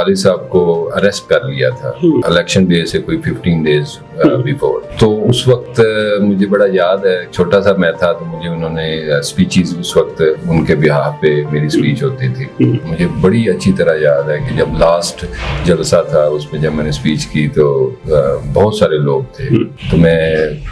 वालिद साहब को अरेस्ट कर लिया था इलेक्शन डे से कोई 15 डेज बिफोर। तो उस वक्त मुझे बड़ा याद है, छोटा सा मैं था तो मुझे उन्होंने स्पीचेस उस वक्त उनके बिहाफ पे मेरी स्पीच होती थी। मुझे बड़ी अच्छी तरह याद है कि जब लास्ट जलसा था उसमें जब मैंने स्पीच की तो बहुत सारे लोग थे, तो मैं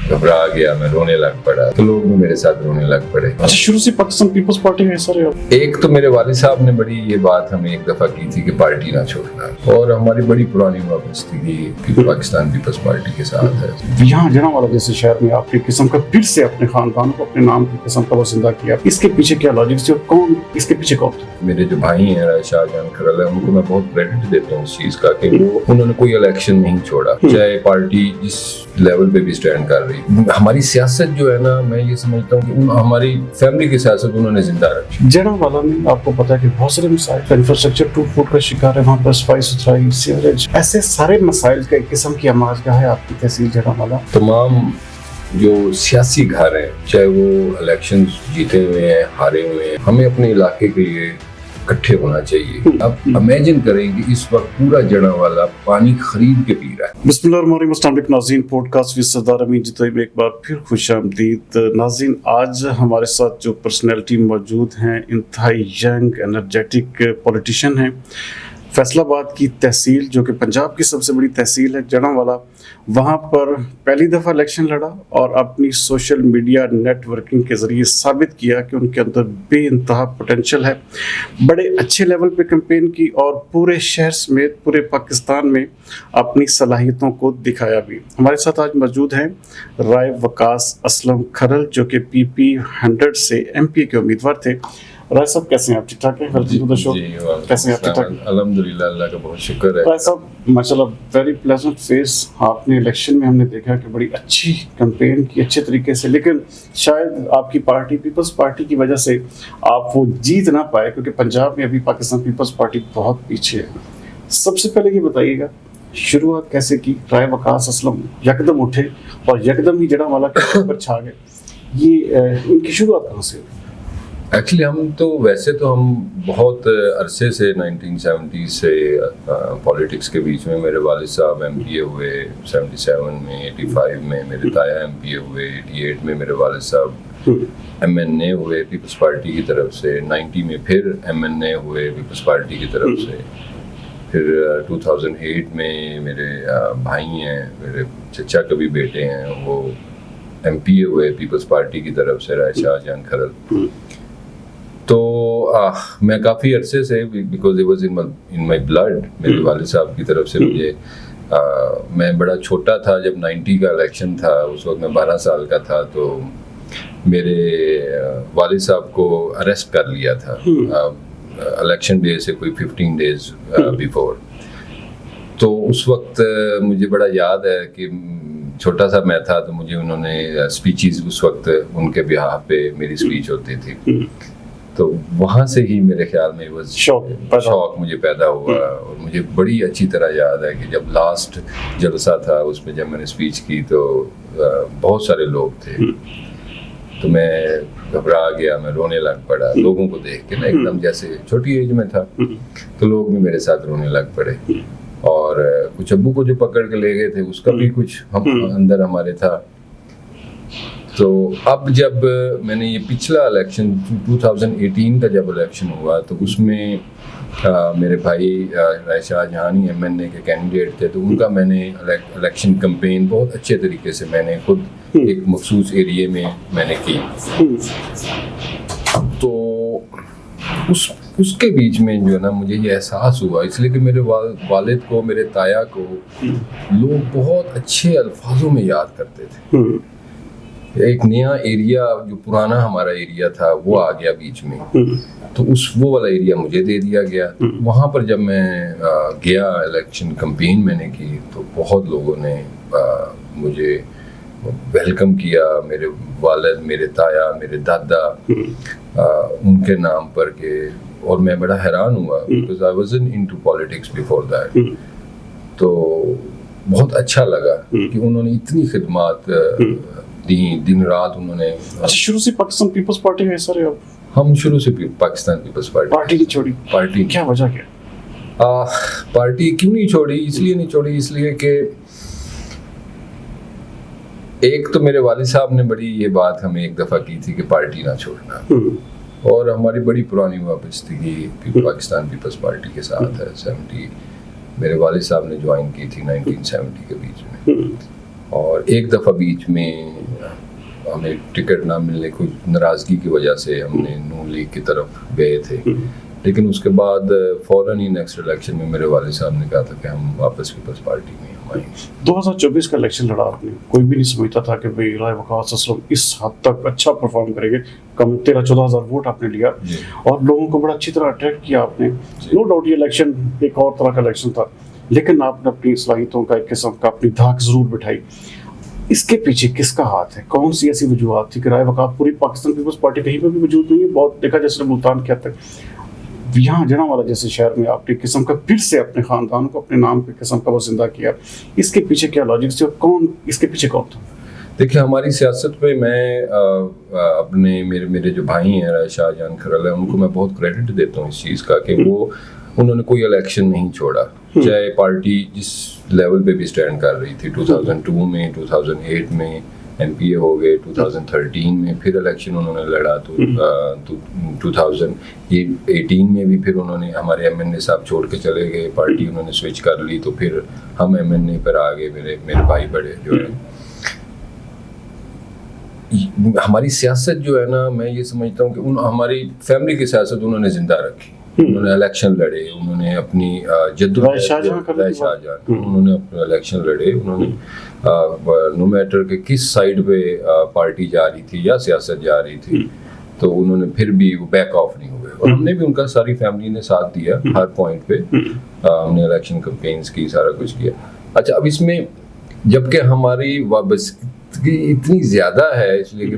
घबरा गया, मैं रोने लग पड़ा, तो लोग भी मेरे साथ रोने लग पड़े। अच्छा, शुरू से पाकिस्तान पीपल्स पार्टी में हिस्सा रहे हो? एक तो मेरे वालिद साहब ने बड़ी ये बात हमें एक दफा की थी कि पार्टी ना छोड़ना, और हमारी बड़ी पुरानी वाबस्ती थी कि पाकिस्तान पीपल्स पार्टी के साथ है। यहाँ जनावाला जैसे शहर में आपकी किस्म का फिर से अपने खानदान को अपने नाम की किस्म का जिंदा किया, इसके पीछे क्या लॉजिक थी और कौन इसके पीछे कौन था? मेरे जो भाई हैं शाहजहां खरल, उनको मैं बहुत क्रेडिट देता हूँ इस चीज का कि उन्होंने कोई इलेक्शन नहीं छोड़ा, चाहे पार्टी जिस लेवल पे भी स्टैंड कर रही। हमारी सियासत जो है ना, मैं ये समझता हूँ कि हमारी फैमिली की सियासत उन्होंने जिंदा रखी। जनावाला में आपको पता है कि बहुत सारे मसाइल, इंफ्रास्ट्रक्चर टूट फूट का शिकार है, वहाँ पर सफाई सुथराई, सीवरेज, ऐसे सारे मसाइल का एक किस्म की आमाजगाह है आपकी तहसील जनावाला। तमाम जो सियासी घर हैं, चाहे वो इलेक्शन जीते हुए हैं, हारे हुए हैं, हमें अपने इलाके के लिए इकट्ठे होना चाहिए। अब इमेजिन करें कि इस वक्त पूरा जनावाला पानी खरीद के पी रहा है। बिस्मिल्लाहिर्रहमानिर्रहीम, अस्सलाम वालेकुम नाज़रीन, पॉडकास्ट विद सरदार अमीन जितोई में एक बार फिर खुशामदीद। नाज़रीन, आज हमारे साथ जो पर्सनैलिटी मौजूद हैं, इंतहाई यंग एनर्जेटिक पॉलिटिशियन हैं। फैसलाबाद की तहसील जो कि पंजाब की सबसे बड़ी तहसील है जनावाला, वहाँ पर पहली दफ़ा इलेक्शन लड़ा और अपनी सोशल मीडिया नेटवर्किंग के ज़रिए साबित किया कि उनके अंदर बेइंतहा पोटेंशियल है। बड़े अच्छे लेवल पे कैंपेन की और पूरे शहर समेत पूरे पाकिस्तान में अपनी सलाहियतों को दिखाया भी। हमारे साथ आज मौजूद हैं राय वकास असलम खरल, जो कि PP 100 से MP के उम्मीदवार थे। राय साहब, कैसे हैं आप? ठीक ठाक हैं? कैसे हैं आप? ठीक ठाक? अल्हम्दुलिल्लाह, अल्लाह का बहुत शुक्र है। राय साहब, माशाल्लाह वेरी प्लेजेंट फेस। आपने इलेक्शन में हमने देखा कि बड़ी अच्छी कैंपेन की, अच्छे तरीके से, लेकिन शायद आपकी पार्टी पीपल्स पार्टी की वजह से आप वो जीत ना पाए, क्योंकि पंजाब में अभी पाकिस्तान पीपल्स पार्टी बहुत पीछे है। सबसे पहले ये बताइएगा, शुरुआत कैसे की? राय वकास असलम यकदम उठे और यकदम ही जनावाला के ऊपर छा गए, ये इनकी शुरुआत कहाँ से हुई? एक्चुअली हम बहुत अरसे से 1970 से पॉलिटिक्स के बीच में, मेरे वालिद साहब MPA हुए 77 में, 85 में मेरे ताया MPA हुए, 88 में मेरे वालिद साहब MNA हुए पीपल्स पार्टी की तरफ से, 90 में फिर MNA हुए पीपल्स पार्टी की तरफ से, फिर 2008 में मेरे भाई हैं, मेरे चचा के भी बेटे हैं, वो MPA हुए पीपल्स पार्टी की तरफ से, राय शाहजहां खरल। तो मैं काफ़ी अरसे से, because it was in my blood, मेरे वालिद साहब की तरफ से मुझे, मैं बड़ा छोटा था जब 90 का इलेक्शन था, उस वक्त मैं 12 साल का था, तो मेरे वालिद साहब को अरेस्ट कर लिया था इलेक्शन डे से कोई 15 डेज बिफोर। तो उस वक्त मुझे बड़ा याद है कि छोटा सा मैं था, तो मुझे उन्होंने स्पीचेस उस वक्त उनके बिहाफ पे मेरी स्पीच होती थी, तो वहाँ से ही मेरे ख्याल में वो शौक मुझे पैदा हुआ। और मुझे बड़ी अच्छी तरह याद है कि जब लास्ट जलसा था उसमें जब मैंने स्पीच की तो बहुत सारे लोग थे, तो मैं घबरा गया, मैं रोने लग पड़ा लोगों को देख के ना, एकदम जैसे छोटी एज में था, तो लोग भी मेरे साथ रोने लग पड़े। और कुछ अब्बू को जो पकड़ के ले गए थे, उसका भी कुछ हम अंदर हमारे था। तो अब जब मैंने ये पिछला इलेक्शन 2018 का जब इलेक्शन हुआ, तो उसमें मेरे भाई राय शाहजहां MNA के कैंडिडेट थे, तो उनका मैंने इलेक्शन कैंपेन बहुत अच्छे तरीके से मैंने खुद एक मखसूस एरिया में मैंने की। तो उसके बीच में जो है ना, मुझे ये एहसास हुआ, इसलिए कि मेरे वालिद को, मेरे ताया को लोग बहुत अच्छे अल्फाजों में याद करते थे। एक नया एरिया, जो पुराना हमारा एरिया था, वो आ गया बीच में, तो वो वाला एरिया मुझे दे दिया गया। वहाँ पर जब मैं गया, इलेक्शन कैंपेन मैंने की, तो बहुत लोगों ने मुझे वेलकम किया, मेरे वालिद, मेरे ताया, मेरे दादा, उनके नाम पर के। और मैं बड़ा हैरान हुआ, because I wasn't into politics before that. तो बहुत अच्छा लगा कि उन्होंने इतनी खिदमत दी, दिन रात उन्होंने। अच्छा, शुरू से पाकिस्तान पीपल्स पार्टी में हिस्सा रहे हो? हम शुरू से पाकिस्तान पीपल्स पार्टी नहीं छोड़ी। पार्टी क्या वजह क्या? पार्टी क्यों नहीं छोड़ी, इसलिए नहीं छोड़ी, इसलिए कि एक तो मेरे वालिद साहब ने बड़ी ये बात हमें एक दफ़ा की थी कि पार्टी ना छोड़ना, और हमारी बड़ी पुरानी वाबस्तगी पाकिस्तान पीपल्स पार्टी के साथ है। 70 मेरे वालिद साहब ने ज्वाइन की थी 1970 के बीच में, और एक दफ़ा बीच में हमें टिकट ना मिलने की नाराज़गी की वजह से हमने नून लीग की तरफ गए थे, लेकिन उसके बाद फ़ौरन ही नेक्स्ट इलेक्शन में मेरे वालिद साहब ने कहा था कि हम वापस पीपल्स पार्टी में हम आएंगे। 2024 का इलेक्शन लड़ा आपने, कोई भी नहीं समझता था कि भाई राय वकास असलम इस हद तक अच्छा परफॉर्म करेंगे। कम 13-14 हज़ार वोट आपने लिया और लोगों को बड़ा अच्छी तरह अट्रैक्ट किया आपने। नो डाउट ये इलेक्शन एक और तरह का इलेक्शन था, लेकिन आपने अपनी सलाहियतों का एक किस्म का अपनी धाक जरूर बिठाई। इसके पीछे किसका हाथ है? कौन सी ऐसी वजूहत थी कि राय वकास पूरी पाकिस्तान पीपल्स पार्टी कहीं पर भी वजूद नहीं है? बहुत देखा जैसे मुल्तान के हद तक, यहाँ जनावाला जैसे शहर में आपने किस्म का फिर से अपने खानदान को अपने नाम के किस्म का वो जिंदा किया। इसके पीछे क्या लॉजिक थी और कौन इसके पीछे कौन था? देखिए, हमारी सियासत पे मैं अपने मेरे जो भाई हैं राय शाहजहां खरल है, उनको मैं बहुत क्रेडिट देता हूँ इस चीज़ का कि उन्होंने कोई इलेक्शन नहीं छोड़ा, चाहे पार्टी जिस लेवल पे भी स्टैंड कर रही थी। 2002 में, 2008 में MPA हो गए, 2013 में फिर इलेक्शन उन्होंने लड़ा, तो 2018 में भी फिर उन्होंने हमारे MNA साहब छोड़ के चले गए, पार्टी उन्होंने स्विच कर ली, तो फिर हम MNA पर आ गए, मेरे भाई बड़े जो है। हमारी सियासत जो है ना, मैं ये समझता हूँ कि हमारी फैमिली की सियासत उन्होंने जिंदा रखी। उन्होंने इलेक्शन लड़े, उन्होंने अपनी राय शाहजहां उन्होंने अपने इलेक्शन लड़े, उन्होंने नो मैटर के किस साइड पे पार्टी जा रही थी या सियासत जा रही थी, तो उन्होंने फिर भी वो बैक ऑफ नहीं हुए, और हमने भी उनका, सारी फैमिली ने साथ दिया हर पॉइंट पे। हमने इलेक्शन कैंपेन्स की, सारा कुछ किया। अच्छा, अब इसमें जबकि हमारी वाबस्तगी इतनी ज़्यादा है, इसलिए कि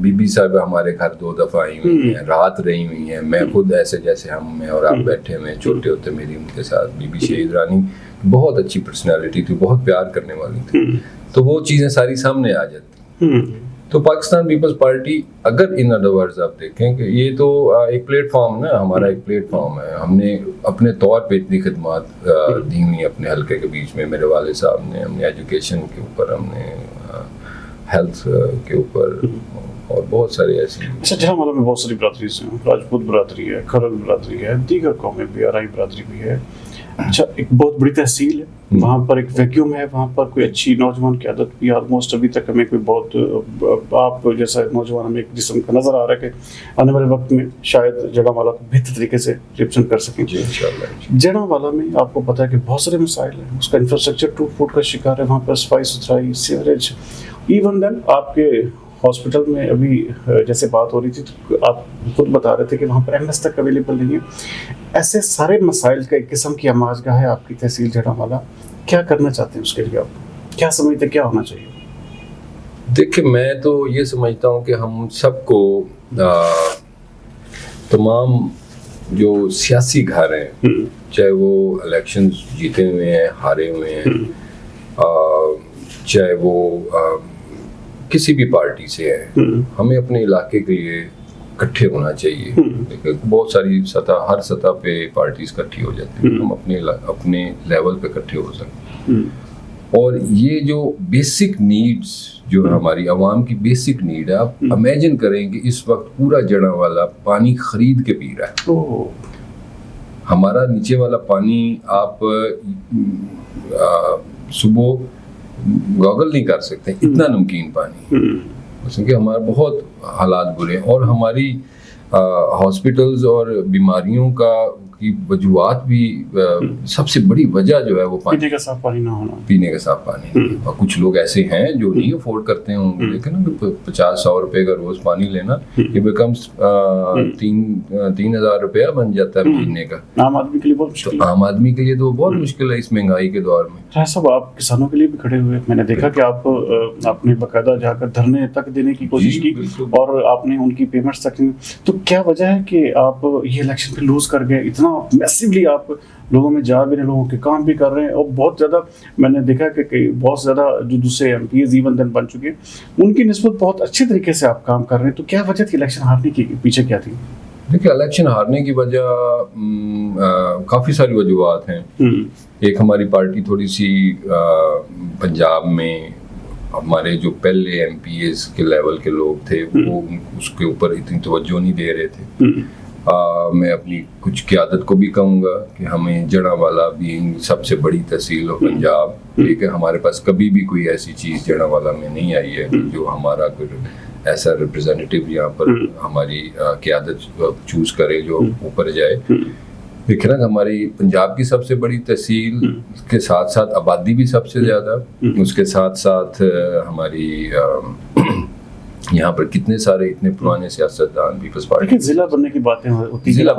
बीबी साहब हमारे घर 2 दफ़ा आई हुई हैं, रात रही हुई हैं। मैं खुद ऐसे जैसे हम में और आप बैठे हुए छोटे होते मेरी उनके साथ, बीबी शहीद रानी बहुत अच्छी पर्सनैलिटी थी, बहुत प्यार करने वाली थी, तो वो चीज़ें सारी सामने आ जाती। तो पाकिस्तान पीपल्स पार्टी, अगर इन अदर वर्ड्स आप देखें कि ये तो एक प्लेटफॉर्म ना, हमारा एक प्लेटफॉर्म है। हमने अपने तौर पे इतनी खिदमत दी हुई अपने हल्के के बीच में। मेरे वाले साहब ने हमने एजुकेशन के ऊपर, हमने हेल्थ के ऊपर, और बहुत सारी ऐसी। अच्छा, जनावाला में बहुत सारी बरादरी हैं, राजपूत बरादरी है, खरल बरादरी है, दीगर कौमें भी, आरई बरादरी भी है। अच्छा, एक बहुत बड़ी तहसील है, वहाँ पर एक वैक्यूम है, वहाँ पर कोई अच्छी नौजवान क़यादत भी ऑलमोस्ट अभी तक हमें कोई बहुत आप जैसा नौजवान हमें एक जिस्म का नज़र आ रहा है कि आने वाले वक्त में शायद जनावाला को बेहतर तरीके से रिप्रेजेंट कर सकें। जी, इंशाल्लाह। जनावाला में आपको पता है कि बहुत सारे मसाइल हैं, उसका इंफ्रास्ट्रक्चर टूट फूट का शिकार है, वहाँ पर सफाई सुथराई, सीवरेज, इवन देन आपके हॉस्पिटल में अभी जैसे बात हो रही थी तो आप खुद बता रहे थे कि वहाँ पर MS तक अवेलेबल नहीं है। ऐसे सारे मसाइल का एक किस्म की आमाजगाह है आपकी तहसील जनावाला। क्या करना चाहते हैं उसके लिए, आप क्या समझते क्या होना चाहिए? देखिए, मैं तो ये समझता हूँ कि हम सबको तमाम जो सियासी घर हैं, चाहे वो इलेक्शन जीते हुए हैं, हारे हुए हैं, चाहे वो किसी भी पार्टी से है, हमें अपने इलाके के लिए इकट्ठे होना चाहिए। बहुत सारी सतह, हर सतह पे पार्टीज इकट्ठी हो जाती हैं, हम अपने लेवल पे इकट्ठे हो सकते हैं। और ये जो बेसिक नीड्स जो है हमारी आवाम की बेसिक नीड है, आप इमेजिन करें कि इस वक्त पूरा जनावाला पानी खरीद के पी रहा है। हमारा नीचे वाला पानी आप सुबह गॉगल नहीं कर सकते, इतना नमकीन पानी, क्योंकि हमारे बहुत हालात बुरे हैं। और हमारी हॉस्पिटल्स और बीमारियों की वजूहत भी, सबसे बड़ी वजह जो है वो पीने का साफ पानी ना होना, पीने का साफ पानी। और कुछ लोग ऐसे हैं जो नहीं अफोर्ड करते होंगे, लेकिन 50-100 रुपए का रोज पानी लेना, ये बिकम्स 3,000 रुपया बन जाता है महीने का। आम आदमी के लिए बहुत मुश्किल, आम आदमी के लिए तो बहुत मुश्किल है इस महंगाई के दौर में। सब आप किसानों के लिए भी खड़े हुए, मैंने देखा कि आपने बाकायदा जाकर धरने तक देने की कोशिश की और आपने उनकी पेमेंट्स तक। तो क्या वजह है कि आप ये इलेक्शन पे लूज कर गए? इतना मैसिवली आप लोगों में जा भी रहे, लोगों के काम भी कर रहे हैं, और बहुत ज़्यादा मैंने देखा कि बहुत ज़्यादा जो दूसरे MPs इवन देन बन चुके हैं, उनकी निस्बत बहुत अच्छे तरीके से आप काम कर रहे हैं। तो क्या वजह थी इलेक्शन हारने की, पीछे क्या थी? देखिए, इलेक्शन हारने की वजह काफ़ी सारी वजूहत हैं। एक हमारी पार्टी थोड़ी सी पंजाब में हमारे जो पहले MPs के लेवल के लोग थे वो उसके ऊपर इतनी तवज्जो नहीं दे रहे थे। मैं अपनी कुछ क़यादत को भी कहूँगा कि हमें जड़ांवाला बीइंग सबसे बड़ी तहसील ऑफ पंजाब, ठीक है, हमारे पास कभी भी कोई ऐसी चीज़ जड़ांवाला में नहीं आई है जो हमारा कोई ऐसा रिप्रेजेंटेटिव यहाँ पर हमारी क़यादत चूज़ करे जो ऊपर जाए। देखिए ना, हमारी पंजाब की सबसे बड़ी तहसील के साथ साथ आबादी भी सबसे ज़्यादा, उसके साथ साथ हमारी यहाँ पर कितने सारे इतने पुराने सियासतदान पीपल्स पार्टी। लेकिन जिला बनने की बातें होती है, जिला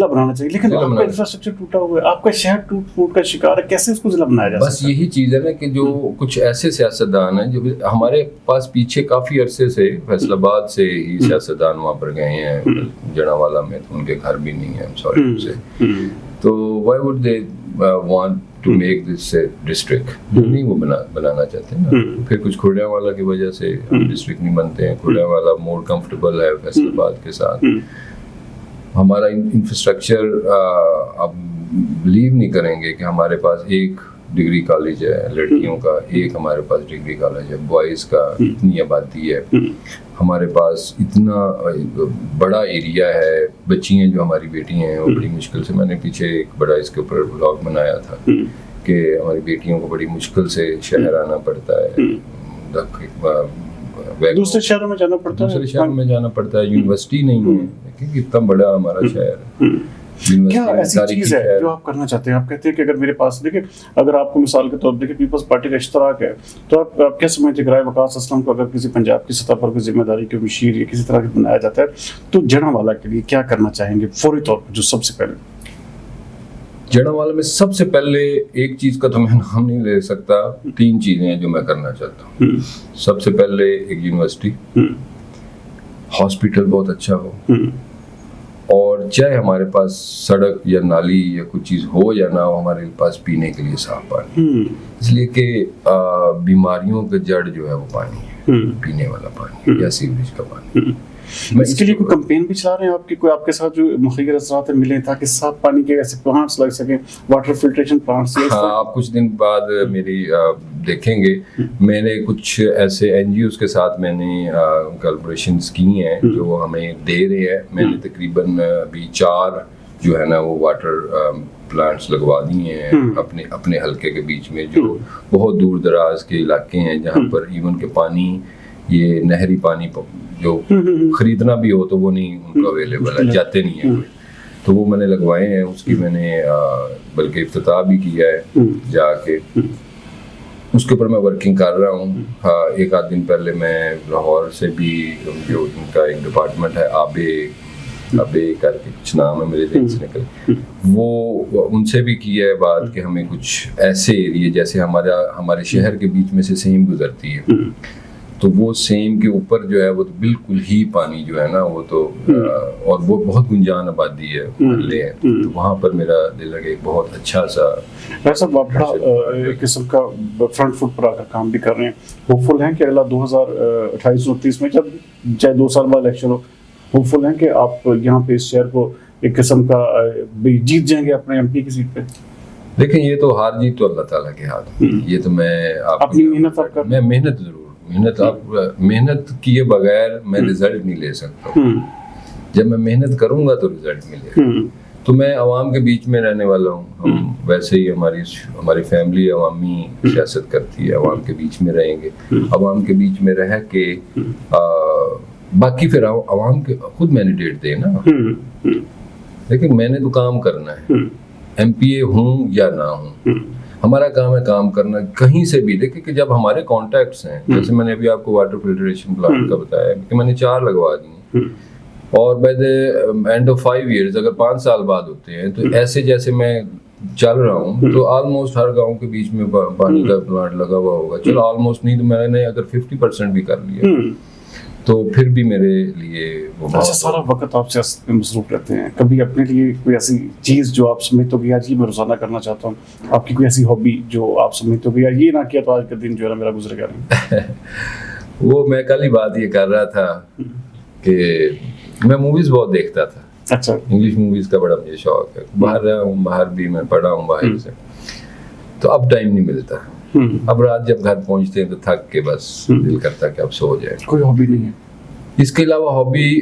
बनाना चाहिए, लेकिन आपका इंफ्रास्ट्रक्चर टूटा हुआ है, आपका शहर टूट फूट का शिकार है, कैसे उसको जिला बनाया जा सकता है? बस यही चीज़ है ना कि जो कुछ ऐसे सियासतदान हैं जो हमारे पास पीछे काफ़ी अरसे से फैसलाबाद से ही सियासतदान वहाँ पर गए हैं, जड़ांवाला में तो उनके घर भी नहीं है, सॉरी से, तो why would they want to make this district? नहीं वो बनाना चाहते हैं ना। फिर कुछ खुर्डियांवाला की वजह से हम डिस्ट्रिक्ट नहीं बनते हैं। खुर्डियांवाला मोर कंफर्टेबल है फैसलाबाद के साथ। हमारा इंफ्रास्ट्रक्चर आप बिलीव नहीं करेंगे कि हमारे पास एक डिग्री कॉलेज है लड़कियों का, एक हमारे पास डिग्री कॉलेज है बॉयज़ का, इतनी आबादी है हमारे पास, इतना बड़ा एरिया है। बच्चियाँ जो हमारी बेटियाँ हैं वो बड़ी मुश्किल से, मैंने पीछे एक बड़ा इसके ऊपर ब्लॉग बनाया था कि हमारी बेटियों को बड़ी मुश्किल से शहर आना पड़ता है, दूसरे शहरों में जाना पड़ता है, दूसरे शहर में जाना पड़ता है, यूनिवर्सिटी नहीं है, देखिए कितना बड़ा हमारा शहर है। क्या ऐसी चीज है जो आप करना चाहते हैं? आप कहते हैं कि अगर मेरे पास, देखिए अगर आपको मिसाल के तौर पर देखिए पीपल्स पार्टी का इश्तराक है, तो आप क्या समझते हैं वकास असलम को अगर किसी पंजाब की सतह पर कोई जिम्मेदारी के मशीर या किसी तरह की बनाया जाता है तो जड़ांवाला के लिए क्या करना चाहेंगे फौरी तौर पर? जो सबसे पहले जड़ांवाला में सबसे पहले एक चीज का तो मैं नाम नहीं ले सकता, 3 चीजें हैं जो मैं करना चाहता हूँ। सबसे पहले एक यूनिवर्सिटी, हॉस्पिटल बहुत अच्छा हो, और चाहे हमारे पास सड़क या नाली या कुछ चीज़ हो या ना हो, हमारे पास पीने के लिए साफ पानी। इसलिए कि बीमारियों का जड़ जो है वो पानी है, पीने वाला पानी या सीवरेज का पानी। इसके लिए कोई कैंपेन भी चला रहे हैं आपके, कोई आपके साथ जो मुखिर असरात मिले ताकि साफ पानी के ऐसे प्लांट्स लग सकें, वाटर फिल्ट्रेशन प्लांट्स? हाँ, आप कुछ दिन बाद मेरी देखेंगे, मैंने कुछ ऐसे NGOs के साथ मैंने कोलैबोरेशंस की हैं जो हमें दे रहे हैं। मैंने तकरीबन अभी 4 जो है ना वो वाटर प्लांट्स लगवा दिए हैं अपने हलके के बीच में, जो बहुत दूर दराज के इलाके हैं जहाँ पर इवन के पानी, ये नहरी पानी जो खरीदना भी हो तो वो नहीं उनको अवेलेबल है, जाते नहीं है कोई, तो वो मैंने लगवाए हैं। उसकी मैंने बल्कि इफ्तिताह भी किया है जाके, उसके ऊपर मैं वर्किंग कर रहा हूँ। हाँ, एक आध दिन पहले मैं लाहौर से भी, जो उनका एक डिपार्टमेंट है आबे करके कुछ नाम है मेरे दिल से निकले, वो उनसे भी किया है बात कि हमें कुछ ऐसे एरिया, जैसे हमारे शहर के बीच में से सेम गुजरती है, तो वो सेम के ऊपर जो है वो तो बिल्कुल ही पानी जो है ना वो तो और वो बहुत गुंजान आबादी है, मोहल्ले हैं, तो वहाँ पर मेरा दिल लगे एक बहुत अच्छा सा। वैसे आप बड़ा एक किस्म का फ्रंट फुट पर आकर काम भी कर रहे हैं। होपफुल हैं कि अगला 2028-29 में जब चाहे 2 साल बाद इलेक्शन हो, होपफुल हैं कि आप यहाँ पे इस शहर को एक किस्म का जीत जाएंगे अपने MP की सीट पे? देखिए, ये तो हार जीत तो अल्लाह ताला के हाथ में, ये तो मैं अपनी मेहनत आप कर, मैं मेहनत जरूर, मेहनत किए बगैर मैं रिजल्ट नहीं ले सकता। जब मैं मेहनत करूंगा तो रिजल्ट मिलेगा। तो मैं आवाम के बीच में रहने वाला हूँ, हम वैसे ही हमारी फैमिली अवामी सियासत करती है, आवाम के बीच में रहेंगे, आवाम के बीच में रह के बाकी फिर आवाम के खुद मैंडेट दे ना, लेकिन मैंने तो काम करना है, MPA हूँ या ना हूँ, हमारा काम है काम करना। कहीं से भी देखिए कि जब हमारे कॉन्टैक्ट्स हैं, जैसे मैंने अभी आपको वाटर फिल्ट्रेशन प्लांट का बताया कि मैंने 4 लगवा दिए, और by the end of 5 years अगर 5 साल बाद होते हैं, तो ऐसे जैसे मैं चल रहा हूँ तो ऑलमोस्ट हर गांव के बीच में पानी का प्लांट लगा हुआ होगा। चलो ऑलमोस्ट नहीं तो मैंने अगर 50% भी कर लिया तो फिर भी मेरे लिए वो अच्छा, सारा वक्त आप सियासत में मसरूफ रहते हैं, कभी अपने लिए कोई ऐसी चीज़ जो आप समझते हो कि यार ये मैं रोजाना करना चाहता हूँ, आपकी कोई ऐसी हॉबी जो आप समझते हो कि यार ये ना किया तो आज का दिन जो है ना मेरा गुजर गया? वो मैं कल ही बात ये कर रहा था कि मैं मूवीज बहुत देखता था, अच्छा। इंग्लिश मूवीज का बड़ा मुझे शौक है। बाहर रहा हूँ, बाहर भी मैं पढ़ा हूँ बाहर से, तो अब टाइम नहीं मिलता। अब रात जब घर पहुंचते हैं तो थक के बस दिल करता कि अब सो जाए। कोई हॉबी नहीं है? इसके अलावा हॉबी,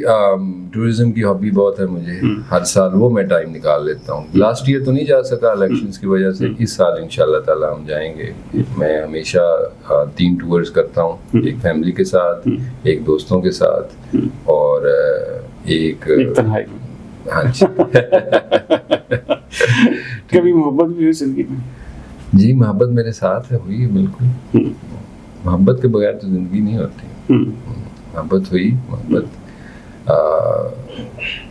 टूरिज्म की हॉबी बहुत है मुझे। हर साल वो मैं टाइम निकाल लेता हूँ। लास्ट ईयर तो नहीं जा सका इलेक्शंस की वजह से, इस साल इंशाल्लाह ताला हम जाएंगे। मैं हमेशा 3 टूर्स करता हूँ, एक फैमिली के साथ, एक दोस्तों के साथ और एक तन्हाई में। हाँ जी। कभी मोहब्बत भी हुई जिंदगी में? जी, मोहब्बत मेरे साथ है, हुई है बिल्कुल। मोहब्बत के बगैर तो जिंदगी नहीं होती। मोहब्बत हुई, मोहब्बत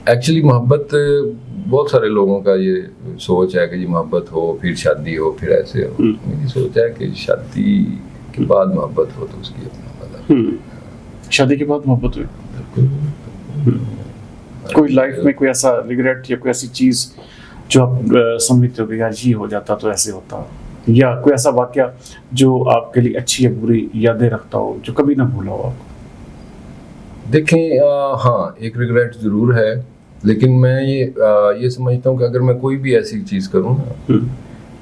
एक्चुअली मोहब्बत बहुत सारे लोगों का ये सोच है कि जी मोहब्बत हो फिर शादी हो फिर ऐसे हो। मेरी सोच है कि शादी के बाद मोहब्बत हो तो उसकी अपना मजा। शादी के बाद मोहब्बत हुई? बिल्कुल। कोई लाइफ में कोई ऐसा रिग्रेट या कोई ऐसी चीज जो आप समझते हो कि यार ये हो जाता तो ऐसे होता, या कोई ऐसा वाकया जो आपके लिए अच्छी या बुरी यादें रखता हो जो कभी ना भूला हो आपको? देखें, हाँ एक रिग्रेट ज़रूर है, लेकिन मैं ये समझता हूँ कि अगर मैं कोई भी ऐसी चीज़ करूँ ना,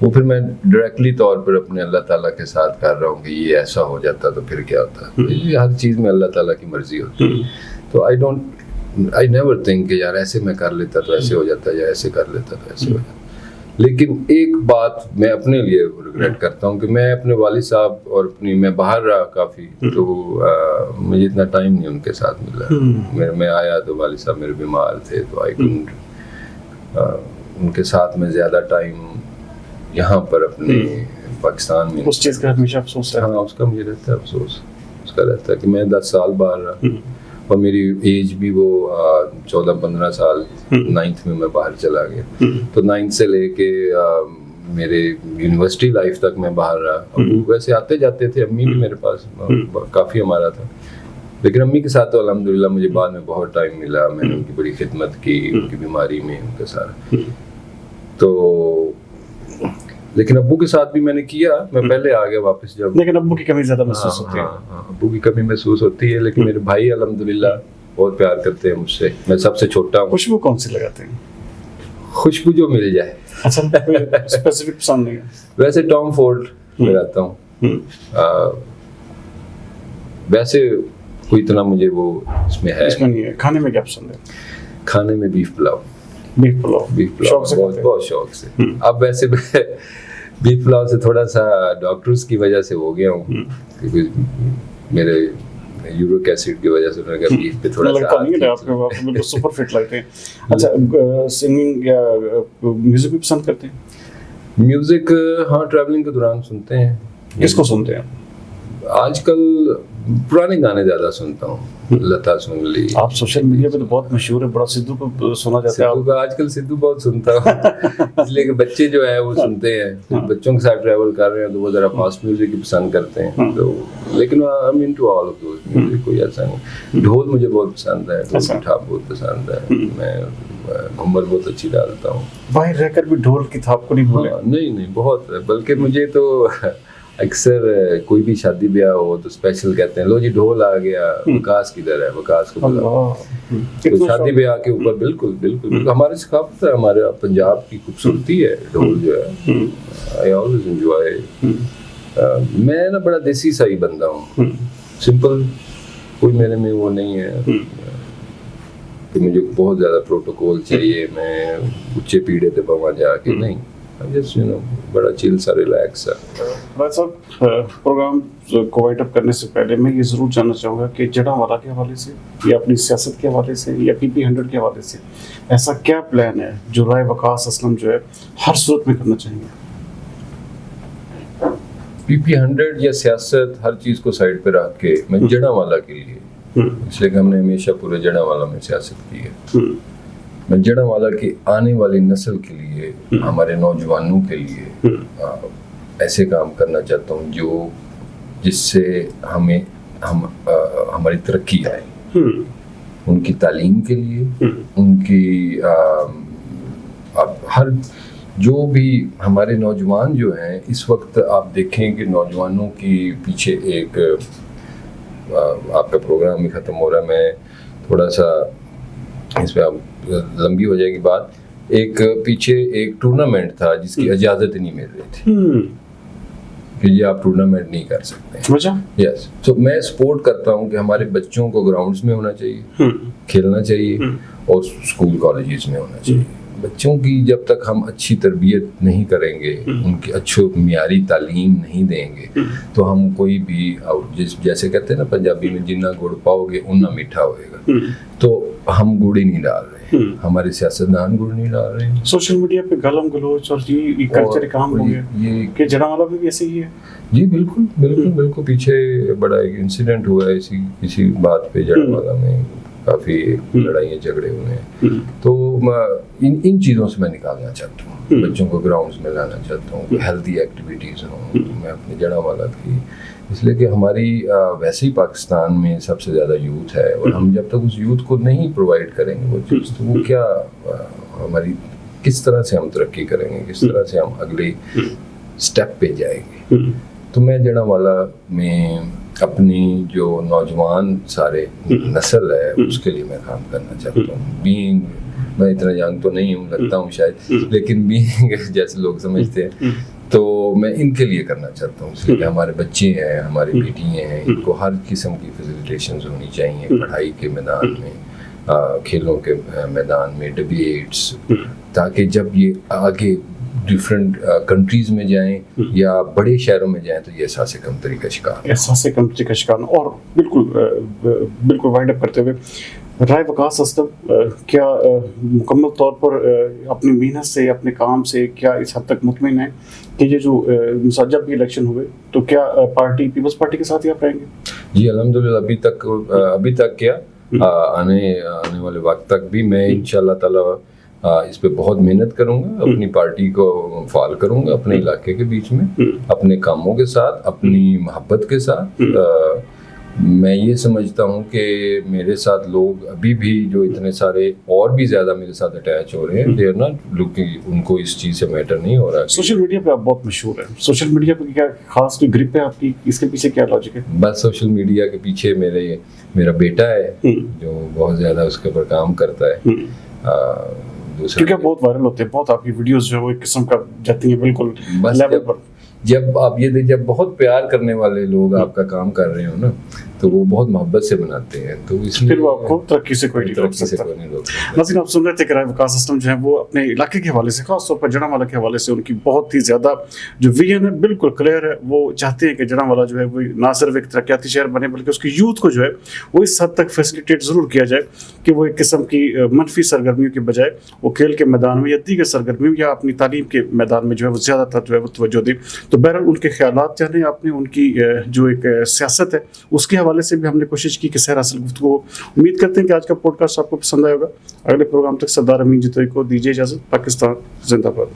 वो फिर मैं डायरेक्टली तौर पर अपने अल्लाह ताला के साथ कर रहा हूँ कि ये ऐसा हो जाता तो फिर क्या होता। ये हर चीज़ में अल्लाह ताला की मर्जी होती है। तो आई नेवर थिंक कि यार ऐसे मैं कर लेता तो ऐसे हो जाता, या ऐसे कर लेता तो ऐसे हो जाता। लेकिन एक बात मैं अपने लिए रिग्रेट करता हूँ कि मैं अपने वालिद साहब और मैं बाहर रहा काफ़ी, तो मुझे इतना टाइम नहीं उनके साथ मिला। मैं आया तो वालिद साहब मेरे बीमार थे, तो आई कुडंट उनके साथ में ज़्यादा टाइम यहाँ पर अपने पाकिस्तान में। उस चीज़ का हमेशा अफसोस है? हाँ, उसका मुझे रहता है अफसोस। उसका रहता है कि मैं 10 साल बाहर रहा और मेरी एज भी वो 14-15 साल, 9th में मैं बाहर चला गया। तो 9th से लेके मेरे यूनिवर्सिटी लाइफ तक मैं बाहर रहा। अब वैसे आते जाते थे, अम्मी भी मेरे पास काफ़ी हमारा था, लेकिन अम्मी के साथ तो अल्हम्दुलिल्लाह मुझे बाद में बहुत टाइम मिला। मैंने उनकी बड़ी खिदमत की, उनकी बीमारी में, उनका सारा। तो लेकिन अब्बू के साथ भी मैंने किया। मैं पहले आ गया वापस जब। लेकिन अब्बू की कमी ज़्यादा महसूस होती है? हाँ, अब्बू की कमी महसूस होती है, लेकिन मेरे भाई अल्हम्दुलिल्लाह बहुत प्यार करते हैं मुझसे। मैं सबसे छोटा हूँ। खुशबू कौन सी लगाते हैं? खुशबू जो मिल जाए। अच्छा, स्पेसिफिक पसंद नहीं है? वैसे टॉम फोर्ड लगाता हूँ। वैसे कोई इतना मुझे वो इसमें नहीं है। खाने में क्या पसंद है? खाने में बीफ पुलाव। बीफ पुलाव बहुत शौक से। अब वैसे बीफ पुलाव से थोड़ा सा डॉक्टर्स की वजह से हो गया हूँ, क्योंकि मेरे यूरिक एसिड की वजह से उन्होंने कहा बीफ पे थोड़ा सा आपके बिल्कुल सुपर फिट लगते हैं। अच्छा, सिंगिंग या म्यूजिक भी पसंद करते हैं? म्यूजिक हाँ, ट्रैवलिंग के दौरान सुनते हैं। किसको सुनते हैं? आजकल पुराने गाने ज्यादा सुनता हूँ। लता सुन ली। आप सोशल मीडिया पे तो बहुत मशहूर है, बड़ा सिद्धू को सुना जाता है। आजकल सिद्धू बहुत सुनता हूँ। इसलिए कि बच्चे जो है वो सुनते हैं। बच्चों के साथ ट्रैवल कर रहे हैं तो वो जरा फास्ट म्यूजिक पसंद करते हैं। तो लेकिन I am into all of those music, कोई ऐसा नहीं। ढोल मुझे बहुत पसंद है, ढोल की थाप बहुत पसंद है। मैं घुमर बहुत अच्छी डालता हूँ। बाहर रहकर भी ढोल की थाप को नहीं भूले? नहीं, बहुत, बल्कि मुझे तो अक्सर कोई भी शादी ब्याह हो तो स्पेशल कहते हैं, लो जी ढोल आ गया, वकास किधर है, वकास को बुलाओ। तो शादी ब्याह के ऊपर बिल्कुल हमारे सकाफत है, हमारे पंजाब की खूबसूरती है ढोल जो है। I always enjoy. मैं ना बड़ा देसी सा ही बंदा हूँ, सिंपल, कोई मेरे में वो नहीं है कि मुझे बहुत ज़्यादा प्रोटोकॉल चाहिए, मैं ऊंचे पीढ़े पे पवा जाके, नहीं। Just, बड़ा चिल सा, रिलैक्स सा। राज साहब, प्रोग्राम को वाइंड अप करने से पहले मैं ये ज़रूर जानना चाहूँगा कि जड़ांवाला के हवाले से या अपनी सियासत के हवाले से या PP 100 के हवाले से ऐसा क्या प्लान है जो राय वकास असलम जो है हर सूरत में करना चाहेंगे? PP 100 या सियासत, हर चीज़ को साइड पे रख के मैं जड़ांवाला के लिए, इसलिए कि हमने हमेशा पूरे जड़ांवाला में सियासत की है। मैं जड़ांवाला की आने वाली नस्ल के लिए, हमारे नौजवानों के लिए ऐसे काम करना चाहता हूँ जो जिससे हमारी तरक्की आए, उनकी तालीम के लिए, उनकी हर जो भी हमारे नौजवान जो हैं इस वक्त आप देखें कि नौजवानों की पीछे एक आपका प्रोग्राम भी ख़त्म हो रहा है, मैं थोड़ा सा इस पे आप लंबी हो जाएगी बात। एक पीछे एक टूर्नामेंट था जिसकी इजाज़त नहीं मिल रही थी कि ये आप टूर्नामेंट नहीं कर सकते। वजह? यस, तो मैं सपोर्ट करता हूँ कि हमारे बच्चों को ग्राउंड्स में होना चाहिए, खेलना चाहिए, और स्कूल कॉलेजेस में होना चाहिए। बच्चों की जब तक हम अच्छी तरबियत नहीं करेंगे, उनकी अच्छी मियारी तालीम नहीं देंगे, तो हम कोई भी जैसे कहते हैं ना पंजाबी में, जिन्ना गुड़ पाओगे उन्ना मीठा होएगा। तो हम गुड़ ही नहीं डाल रहे, हमारे सियासतदान गुड़ नहीं डाल रहे। सोशल मीडिया पे गालम गलोच और ये कल्चर काम हो गया ये कि जड़ावाला भी ऐसे ही है। जी बिल्कुल बिल्कुल बिल्कुल। पीछे बड़ा एक इंसिडेंट हुआ है किसी बात पे, जड़ावाला में काफ़ी लड़ाइयाँ झगड़े हुए हैं। तो इन चीज़ों से मैं निकालना चाहता हूँ, बच्चों को ग्राउंड्स में लाना चाहता हूँ, हेल्दी एक्टिविटीज़ हों। मैं अपने जड़ावाला की इसलिए कि हमारी वैसे ही पाकिस्तान में सबसे ज़्यादा यूथ है, और हम जब तक उस यूथ को नहीं प्रोवाइड करेंगे वो चीज़, तो वो क्या हमारी किस तरह से हम तरक्की करेंगे, किस तरह से हम अगले स्टेप पे जाएंगे। तो मैं जड़ावाला में अपनी जो नौजवान सारे नस्ल है उसके लिए मैं काम करना चाहता हूँ। बीइंग, मैं इतना यंग तो नहीं हूँ, लगता हूँ शायद, लेकिन बीइंग जैसे लोग समझते हैं, तो मैं इनके लिए करना चाहता हूँ। इसलिए हमारे बच्चे हैं, हमारी बेटियाँ हैं, इनको हर किस्म की फैसिलिटेशंस होनी चाहिए, पढ़ाई के मैदान में, खेलों के मैदान में, डिबेट्स, ताकि जब ये आगे डिफरेंट कंट्रीज में जाएं या बड़े शहरों में जाएं तो ये एहसास कमतरी का शिकार। और बिल्कुल वाइंड अप करते हुए, राय वकास असलम क्या मुकम्मल तौर पर अपनी मेहनत से, अपने काम से क्या इस हद तक मुतमिन है कि ये जो जब भी इलेक्शन हुए तो क्या पार्टी, पीपल्स पार्टी के साथ ही आप रहेंगे? जी अल्हम्दुलिल्लाह, अभी तक क्या आने वाले वक्त तक भी मैं इंशाल्लाह ताला इस पे बहुत मेहनत करूंगा, अपनी पार्टी को फाल करूंगा, अपने इलाके के बीच में, अपने कामों के साथ, अपनी मोहब्बत के साथ। मैं ये समझता हूँ कि मेरे साथ लोग अभी भी जो इतने सारे और भी ज़्यादा मेरे साथ अटैच हो रहे हैं, दे आर नॉट लुकिंग, उनको इस चीज़ से मैटर नहीं हो रहा। सोशल मीडिया पे आप बहुत मशहूर हैं, सोशल मीडिया पे क्या खास कोई ग्रिप है आपकी, इसके पीछे क्या लॉजिक है? बस सोशल मीडिया के पीछे मेरा बेटा है जो बहुत ज़्यादा उसके ऊपर काम करता है। क्योंकि बहुत वायरल होते हैं, बहुत आपकी वीडियोस जो है वो एक किस्म का जाती हैं बिल्कुल लेवल पर। जब आप जब बहुत प्यार करने वाले लोग आपका काम कर रहे हो ना, तो वो बहुत मोहब्बत से बनाते हैं, तो इसलिए फिर वो आपको तरक्की से कोई नहीं रोक सकता। नाज़रीन, आप सुन रहे थे कि राय वकास असलम जो है वो अपने इलाके के हवाले से, खास तौर पर जड़ावाला के हवाले से उनकी बहुत ही ज़्यादा जो विजन है बिल्कुल क्लियर है। वो चाहते हैं कि जड़ावाला जो है वो ना सिर्फ एक तरक्याती शहर बने, बल्कि उसकी यूथ को जो है वो इस हद तक फैसिलिटेट ज़रूर किया जाए कि वो एक किस्म की मनफी सरगर्मियों के बजाय वो खेल के मैदान में या दीगर सरगर्मियों या अपनी तालीम के मैदान में जो है वो ज़्यादातर जो है वो तवज्जो दे। तो बहरहाल उनके ख्यालात जाने आपने, उनकी जो एक सियासत है उसके हवाले से भी हमने कोशिश की कि सैर हासिल गुफ्तगू। उम्मीद करते हैं कि आज का पॉडकास्ट आपको पसंद आएगा। अगले प्रोग्राम तक सरदार अमीन जितोई को दीजिए इजाज़त। पाकिस्तान जिंदाबाद।